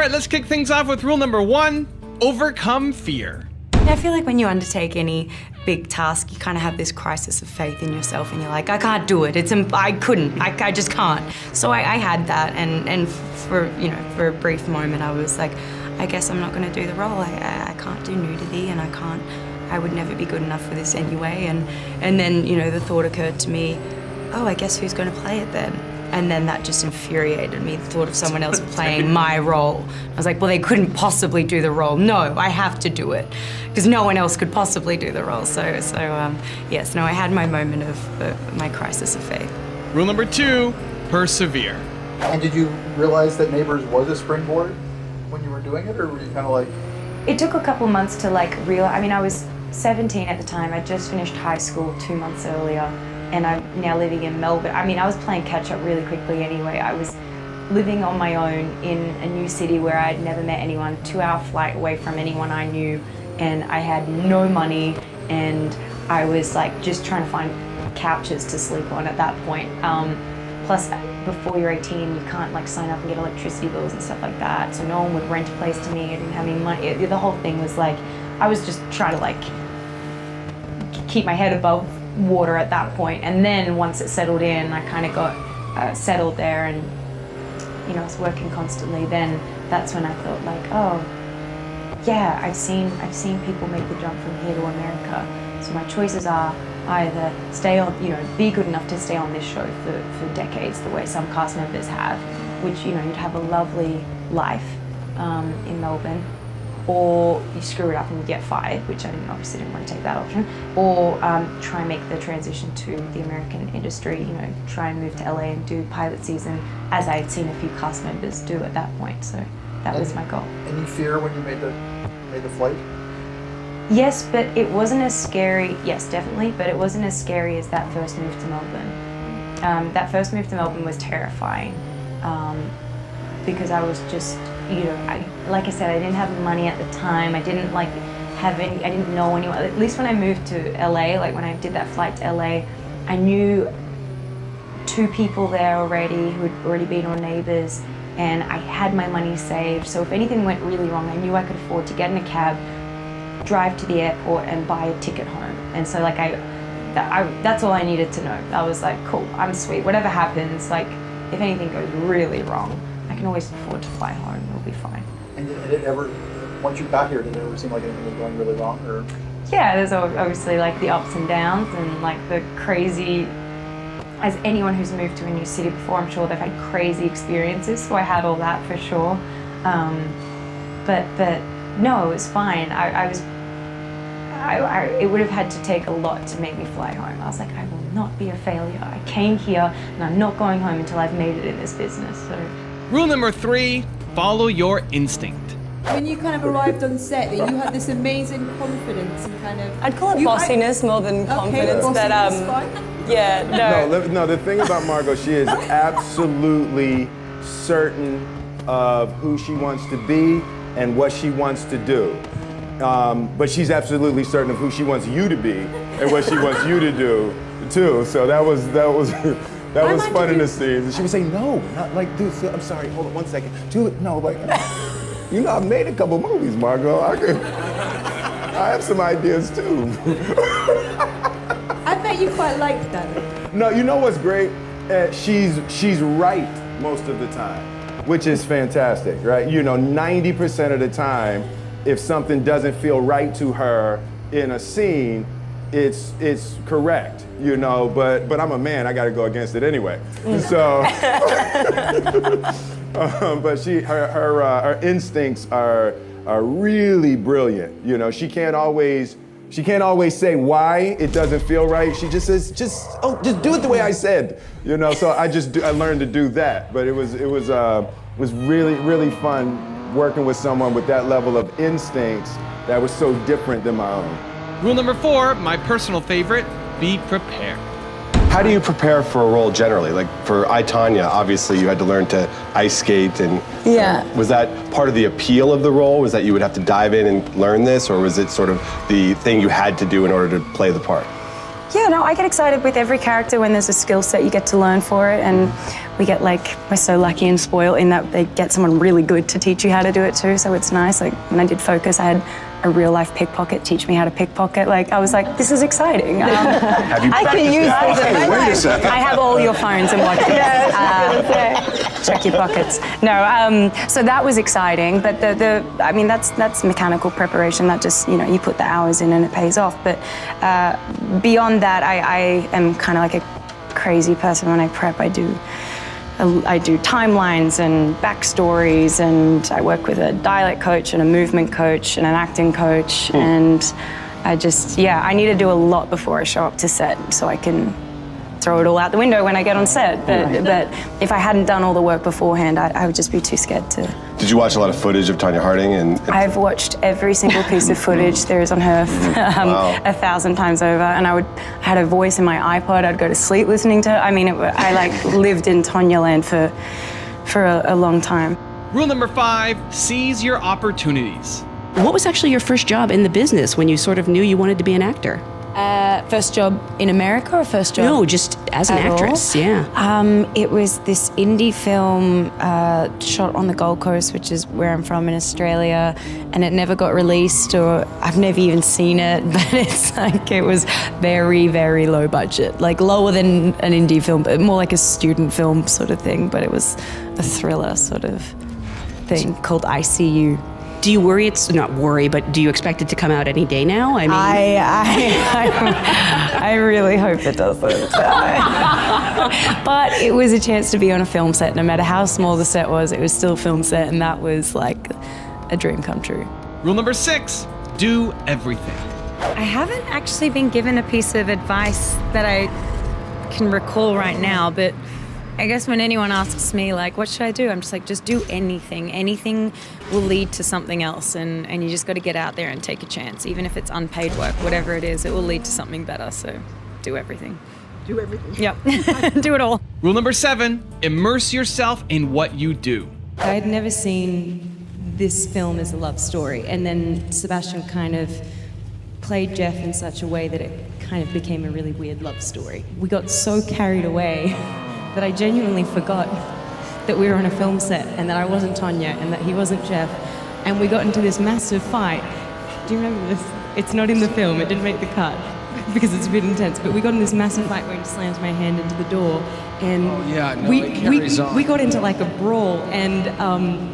right, let's kick things off with rule number 1, overcome fear. I feel like when you undertake any big task, you kind of have this crisis of faith in yourself, and you're like, I can't do it. I just can't. So I had that, and for a brief moment, I was like, I guess I'm not going to do the role. I can't do nudity, and I would never be good enough for this anyway. And then the thought occurred to me, oh, I guess who's going to play it then? And then that just infuriated me, the thought of someone else playing my role. I was like, well, they couldn't possibly do the role. No, I have to do it, because no one else could possibly do the role. So yes, no, I had my moment of my crisis of faith. Rule number 2, persevere. And did you realize that Neighbors was a springboard when you were doing it, or were you kind of like... It took a couple months to realize. I mean, I was 17 at the time. I just finished high school 2 months earlier. And I'm now living in Melbourne. I mean, I was playing catch up really quickly anyway. I was living on my own in a new city where I'd never met anyone, 2-hour flight away from anyone I knew, and I had no money, and I was just trying to find couches to sleep on at that point. Plus, before you're 18, you can't sign up and get electricity bills and stuff like that, so no one would rent a place to me. I didn't have any money. The whole thing was I was just trying to keep my head above water at that point. And then once it settled in, I kind of got settled there, and I was working constantly. Then that's when I thought oh yeah, I've seen people make the jump from here to America. So my choices are either stay on, be good enough to stay on this show for decades, the way some cast members have, which you'd have a lovely life in Melbourne, or you screw it up and you get fired, which I obviously didn't want to take that option, or try and make the transition to the American industry, try and move to LA and do pilot season, as I had seen a few cast members do at that point. So that was my goal. Any fear when you made the flight? Yes, but it wasn't as scary. Yes, definitely, but it wasn't as scary as that first move to Melbourne. That first move to Melbourne was terrifying, because I was just, like I said, I didn't have money at the time. I didn't have any. I didn't know anyone. At least when I moved to LA, when I did that flight to LA, I knew 2 people there already who had already been on Neighbors, and I had my money saved. So if anything went really wrong, I knew I could afford to get in a cab, drive to the airport, and buy a ticket home. And so that's all I needed to know. I was like, cool, I'm sweet. Whatever happens, if anything goes really wrong, I can always afford to fly home. It'll be fine. And did it ever, once you got here, did it ever seem like anything was going really wrong, or? Yeah, there's obviously the ups and downs, and the crazy. As anyone who's moved to a new city before, I'm sure they've had crazy experiences. So I had all that for sure. But no, it was fine. It would have had to take a lot to make me fly home. I was like, I will not be a failure. I came here, and I'm not going home until I've made it in this business. So. Rule number 3, follow your instinct. When you kind of arrived on set, that you had this amazing confidence and kind of... I'd call it bossiness more than confidence, but yeah, no, the thing about Margot, she is absolutely certain of who she wants to be and what she wants to do. But she's absolutely certain of who she wants you to be and what she wants you to do too. So that was fun in the scenes. And she would say, no, not dude, I'm sorry, hold on 1 second. Do it, no, I've made a couple movies, Margot. I have some ideas too. I bet you quite liked that. No, you know what's great? She's right most of the time, which is fantastic, right? 90% of the time, if something doesn't feel right to her in a scene, it's correct, but I'm a man, I gotta go against it anyway. So, but her instincts are really brilliant. She can't always say why it doesn't feel right. She just says, just do it the way I said, So I learned to do that. But it was really, really fun working with someone with that level of instincts that was so different than my own. Rule number 4, my personal favorite, be prepared. How do you prepare for a role generally? For I, Tonya, obviously you had to learn to ice skate, and was that part of the appeal of the role? Was that you would have to dive in and learn this, or was it sort of the thing you had to do in order to play the part? Yeah, no, I get excited with every character when there's a skill set you get to learn for it, and we're so lucky and spoiled in that they get someone really good to teach you how to do it too, so it's nice. Like when I did Focus, I had a real life pickpocket teach me how to pickpocket. Like I was like, this is exciting. Have you I can use these in my Wait a life. second. I have all your phones and watches. Check your pockets. No, so that was exciting, but I mean, that's mechanical preparation. That just, you put the hours in and it pays off. But beyond that, I am kind of like a crazy person when I prep. I do timelines and backstories, and I work with a dialect coach and a movement coach and an acting coach, and I need to do a lot before I show up to set so I can throw it all out the window when I get on set. But if I hadn't done all the work beforehand, I would just be too scared to. Did you watch a lot of footage of Tonya Harding? I've watched every single piece of footage there is on her 1,000 times over, and I had a voice in my iPod. I'd go to sleep listening to her. I mean, I lived in Tonya land for a long time. Rule number 5, seize your opportunities. What was actually your first job in the business when you sort of knew you wanted to be an actor? First job in America or first job? No, just as an actress, yeah. It was this indie film shot on the Gold Coast, which is where I'm from in Australia, and it never got released, or I've never even seen it, but it's like it was very, very low budget, like lower than an indie film, but more like a student film sort of thing, but it was a thriller sort of thing called ICU. Do you worry it's not worry, but do you expect it to come out any day now? I mean, I really hope it doesn't. But it was a chance to be on a film set. No matter how small the set was, it was still a film set, and that was like a dream come true. Rule number 6, do everything. I haven't actually been given a piece of advice that I can recall right now, but I guess when anyone asks me, like, what should I do? I'm just like, just do anything. Anything will lead to something else, and you just got to get out there and take a chance. Even if it's unpaid work, whatever it is, it will lead to something better, so do everything. Do everything. Yep, do it all. Rule number 7, immerse yourself in what you do. I had never seen this film as a love story, and then Sebastian kind of played Jeff in such a way that it kind of became a really weird love story. We got so carried away that I genuinely forgot that we were on a film set and that I wasn't Tonya and that he wasn't Jeff, and we got into this massive fight. Do you remember this? It's not in the film, it didn't make the cut because it's a bit intense, but we got in this massive fight where he slams my hand into the door, and we got into like a brawl, and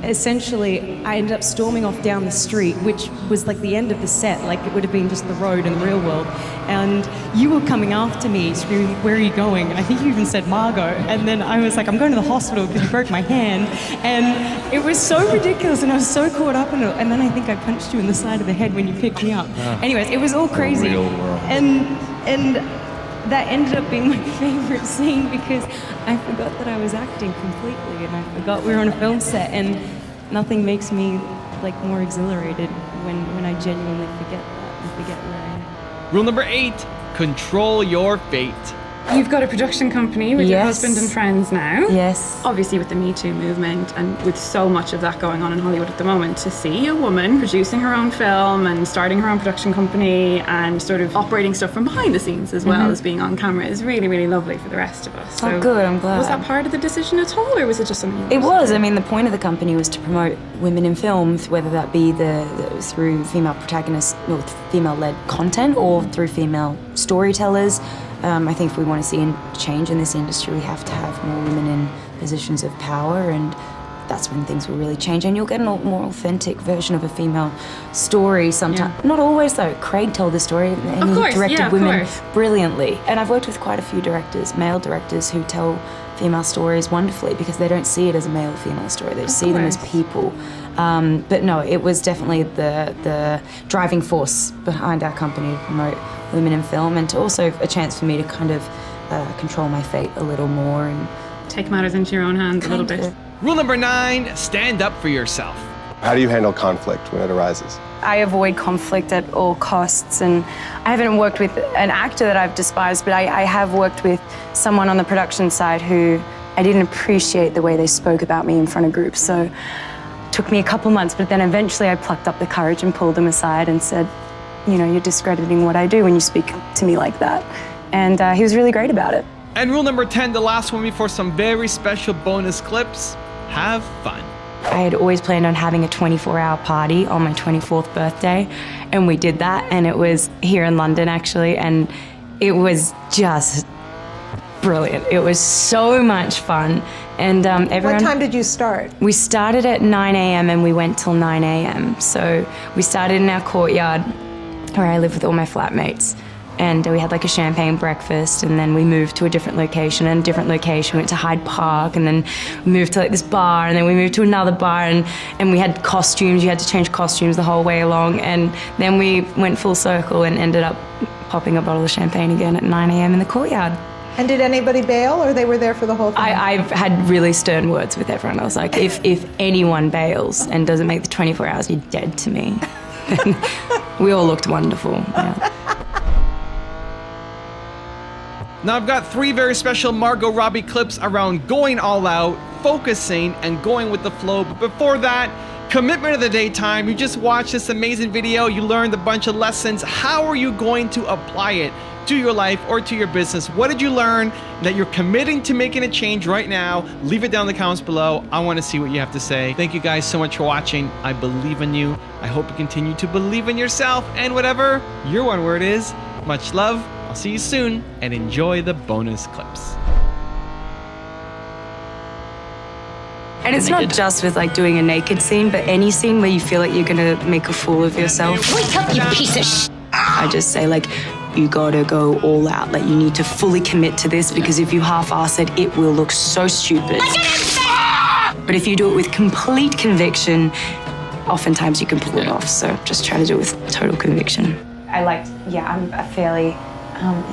essentially I ended up storming off down the street, which was like the end of the set, like it would have been just the road in the real world, and you were coming after me screaming, "Where are you going?" And I think you even said Margot, and then I was like, "I'm going to the hospital because you broke my hand," and it was so ridiculous, and I was so caught up in it, and then I think I punched you in the side of the head when you picked me up. Anyways, it was all crazy, and that ended up being my favorite scene because I forgot that I was acting completely, and I forgot we were on a film set, and nothing makes me like more exhilarated when I genuinely forget that and forget where I am. Rule number 8, control your fate. You've got a production company with your husband and friends now. Yes. Obviously with the Me Too movement and with so much of that going on in Hollywood at the moment, to see a woman producing her own film and starting her own production company and sort of operating stuff from behind the scenes as well as being on camera is really, really lovely for the rest of us. So good, I'm glad. Was that part of the decision at all, or was it just something you It was. I mean, the point of the company was to promote women in film, whether that be through female protagonists or female-led content or through female storytellers. I think if we want to see a change in this industry, we have to have more women in positions of power, and that's when things will really change. And you'll get a more authentic version of a female story sometimes. Yeah. Not always, though. Craig told the story, and he directed women brilliantly. And I've worked with quite a few directors, male directors, who tell female stories wonderfully because they don't see it as a male or female story. They see them as people. But no, it was definitely the driving force behind our company to promote women in film, and to also a chance for me to kind of control my fate a little more and take matters into your own hands a little bit. Rule number 9, stand up for yourself. How do you handle conflict when it arises? I avoid conflict at all costs, and I haven't worked with an actor that I've despised, but I have worked with someone on the production side who I didn't appreciate the way they spoke about me in front of groups. So it took me a couple months, but then eventually I plucked up the courage and pulled them aside and said, you know, you're discrediting what I do when you speak to me like that. and he was really great about it. And rule number 10, the last one before some very special bonus clips, have fun. I had always planned on having a 24-hour party on my 24th birthday, and we did that, and it was here in London actually, and it was just brilliant. It was so much fun, and everyone... What time did you start? We started at 9 a.m. and we went till 9 a.m. So we started in our courtyard where I live with all my flatmates. And we had like a champagne breakfast, and then we moved to a different location, and a different location, we went to Hyde Park, and then we moved to like this bar, and then we moved to another bar, and we had costumes. You had to change costumes the whole way along, and then we went full circle and ended up popping a bottle of champagne again at 9 a.m. in the courtyard. And did anybody bail, or they were there for the whole thing? I've had really stern words with everyone. I was like, if anyone bails and doesn't make the 24 hours, you're dead to me. We all looked wonderful. Yeah. Now I've got 3 very special Margot Robbie clips around going all out, focusing, and going with the flow. But before that, commitment of the daytime. You just watched this amazing video, you learned a bunch of lessons. How are you going to apply it to your life or to your business? What did you learn that you're committing to making a change right now? Leave it down in the comments below. I want to see what you have to say. Thank you guys so much for watching. I believe in you. I hope you continue to believe in yourself, and whatever your one word is, much love. I'll see you soon, and enjoy the bonus clips. And it's not just with like doing a naked scene, but any scene where you feel like you're gonna make a fool of yourself. Wake up, you piece of sh**. I just say like, you gotta go all out. Like you need to fully commit to this, because if you half-ass it, it will look so stupid. But if you do it with complete conviction, oftentimes you can pull it off. So just try to do it with total conviction. I'm a fairly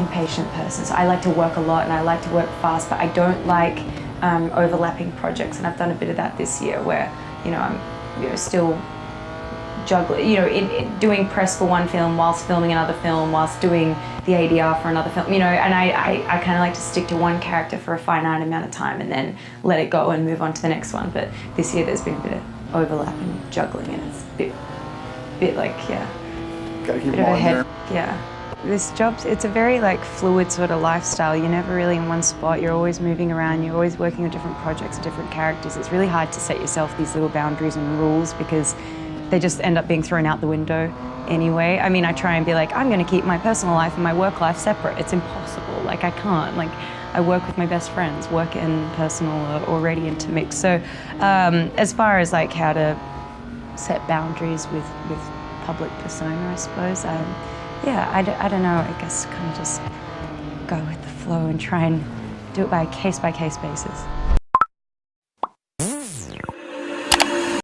impatient person. So I like to work a lot and I like to work fast, but I don't like overlapping projects. And I've done a bit of that this year where, I'm still juggling, doing press for one film whilst filming another film, whilst doing the ADR for another film, and I kind of like to stick to one character for a finite amount of time and then let it go and move on to the next one. But this year there's been a bit of overlap and juggling, and it's a bit like, Gotta keep bit them of all a in head, there. yeah. This job, it's a very fluid sort of lifestyle. You're never really in one spot. You're always moving around. You're always working on different projects, different characters. It's really hard to set yourself these little boundaries and rules because they just end up being thrown out the window anyway. I mean, I try and be like, I'm going to keep my personal life and my work life separate. It's impossible. Like, I can't. Like, I work with my best friends. Work and personal are already intermixed. So, as far as how to set boundaries with public persona, I suppose. I don't know. I guess kind of just go with the flow and try and do it by a case-by-case basis.